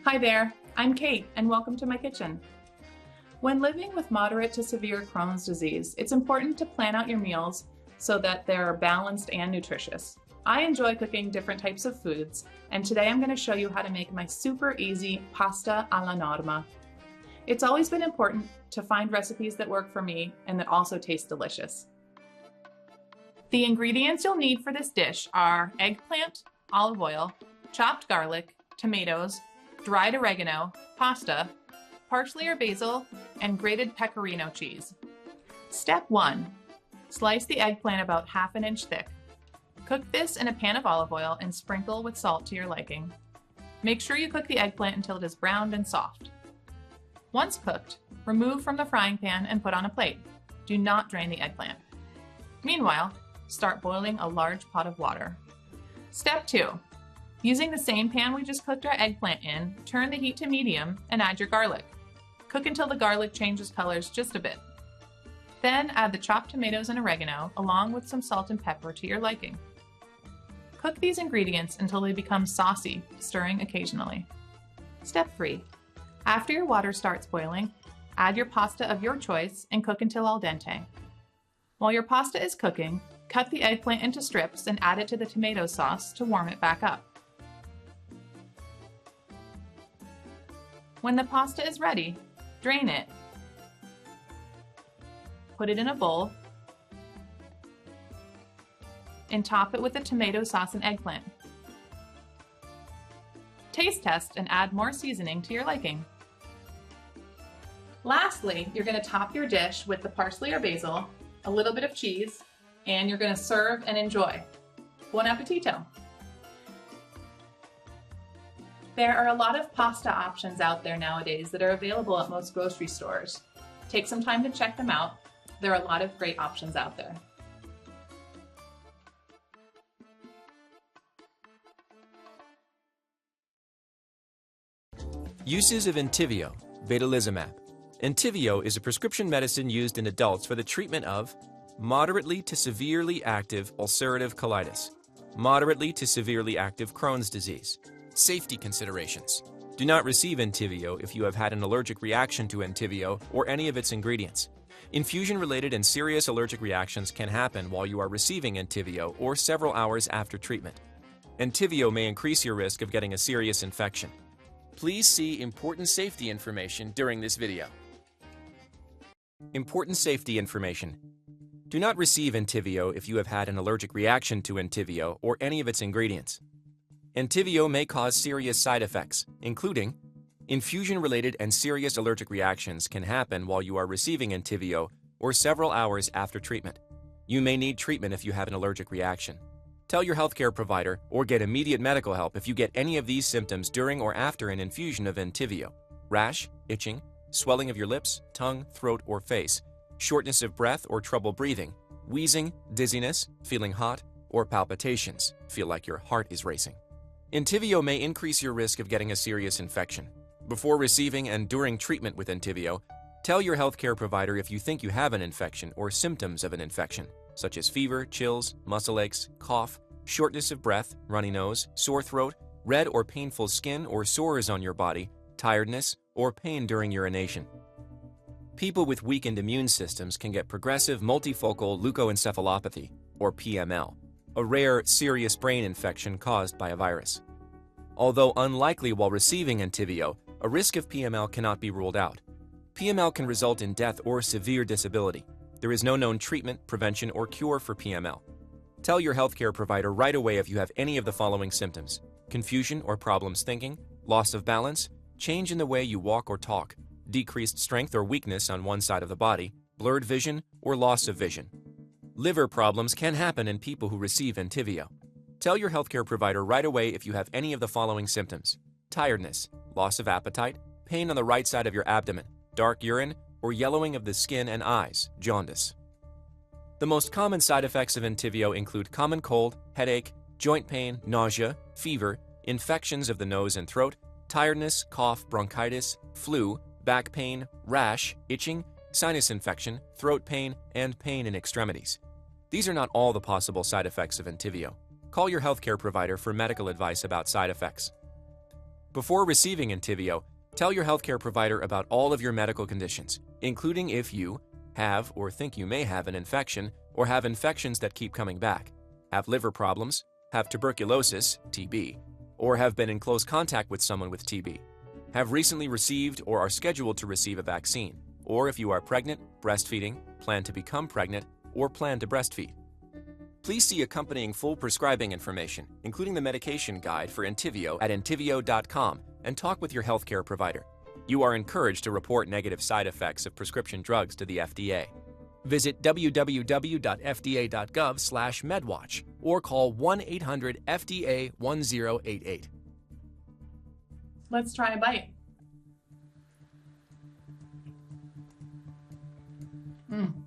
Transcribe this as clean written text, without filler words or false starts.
Hi there, I'm Kate, and welcome to my kitchen. When living with moderate to severe Crohn's disease, it's important to plan out your meals so that they're balanced and nutritious. I enjoy cooking different types of foods, and today I'm going to show you how to make my super easy pasta alla norma. It's always been important to find recipes that work for me and that also taste delicious. The ingredients you'll need for this dish are eggplant, olive oil, chopped garlic, tomatoes, dried oregano, pasta, parsley or basil, and grated pecorino cheese. Step 1. Slice the eggplant about ½ inch thick. Cook this in a pan of olive oil and sprinkle with salt to your liking. Make sure you cook the eggplant until it is browned and soft. Once cooked, remove from the frying pan and put on a plate. Do not drain the eggplant. Meanwhile, start boiling a large pot of water. Step 2. Using the same pan we just cooked our eggplant in, turn the heat to medium and add your garlic. Cook until the garlic changes colors just a bit. Then add the chopped tomatoes and oregano along with some salt and pepper to your liking. Cook these ingredients until they become saucy, stirring occasionally. Step 3. After your water starts boiling, add your pasta of your choice and cook until al dente. While your pasta is cooking, cut the eggplant into strips and add it to the tomato sauce to warm it back up. When the pasta is ready, drain it. Put it in a bowl and top it with the tomato sauce and eggplant. Taste test and add more seasoning to your liking. Lastly, you're going to top your dish with the parsley or basil, a little bit of cheese, and you're going to serve and enjoy. Buon appetito! There are a lot of pasta options out there nowadays that are available at most grocery stores. Take some time to check them out. There are a lot of great options out there. Uses of Entyvio, Vedolizumab. Entyvio is a prescription medicine used in adults for the treatment of moderately to severely active ulcerative colitis, moderately to severely active Crohn's disease. Safety considerations. Do not receive Entyvio if you have had an allergic reaction to Entyvio or any of its ingredients. Infusion-related and serious allergic reactions can happen while you are receiving Entyvio or several hours after treatment. Entyvio may increase your risk of getting a serious infection. Please see important safety information during this video. Important safety information. Do not receive Entyvio if you have had an allergic reaction to Entyvio or any of its ingredients. Entyvio may cause serious side effects, including infusion-related and serious allergic reactions can happen while you are receiving Entyvio or several hours after treatment. You may need treatment if you have an allergic reaction. Tell your healthcare provider or get immediate medical help if you get any of these symptoms during or after an infusion of Entyvio: rash, itching, swelling of your lips, tongue, throat, or face, shortness of breath or trouble breathing, wheezing, dizziness, feeling hot, or palpitations, feel like your heart is racing. Entyvio may increase your risk of getting a serious infection. Before receiving and during treatment with Entyvio, tell your healthcare provider if you think you have an infection or symptoms of an infection, such as fever, chills, muscle aches, cough, shortness of breath, runny nose, sore throat, red or painful skin or sores on your body, tiredness, or pain during urination. People with weakened immune systems can get progressive multifocal leukoencephalopathy, or PML, a rare, serious brain infection caused by a virus. Although unlikely while receiving Entyvio, a risk of PML cannot be ruled out. PML can result in death or severe disability. There is no known treatment, prevention, or cure for PML. Tell your healthcare provider right away if you have any of the following symptoms: confusion or problems thinking, loss of balance, change in the way you walk or talk, decreased strength or weakness on one side of the body, blurred vision, or loss of vision. Liver problems can happen in people who receive Entyvio. Tell your healthcare provider right away if you have any of the following symptoms: tiredness, loss of appetite, pain on the right side of your abdomen, dark urine, or yellowing of the skin and eyes, jaundice. The most common side effects of Entyvio include common cold, headache, joint pain, nausea, fever, infections of the nose and throat, tiredness, cough, bronchitis, flu, back pain, rash, itching, sinus infection, throat pain, and pain in extremities. These are not all the possible side effects of Entyvio. Call your healthcare provider for medical advice about side effects. Before receiving Entyvio, tell your healthcare provider about all of your medical conditions, including if you have or think you may have an infection or have infections that keep coming back, have liver problems, have tuberculosis, TB, or have been in close contact with someone with TB, have recently received or are scheduled to receive a vaccine, or if you are pregnant, breastfeeding, plan to become pregnant, or plan to breastfeed. Please see accompanying full prescribing information, including the medication guide for Entyvio at entyvio.com, and talk with your healthcare provider. You are encouraged to report negative side effects of prescription drugs to the FDA. Visit www.fda.gov/medwatch or call 1-800-FDA-1088. Let's try a bite. Mm.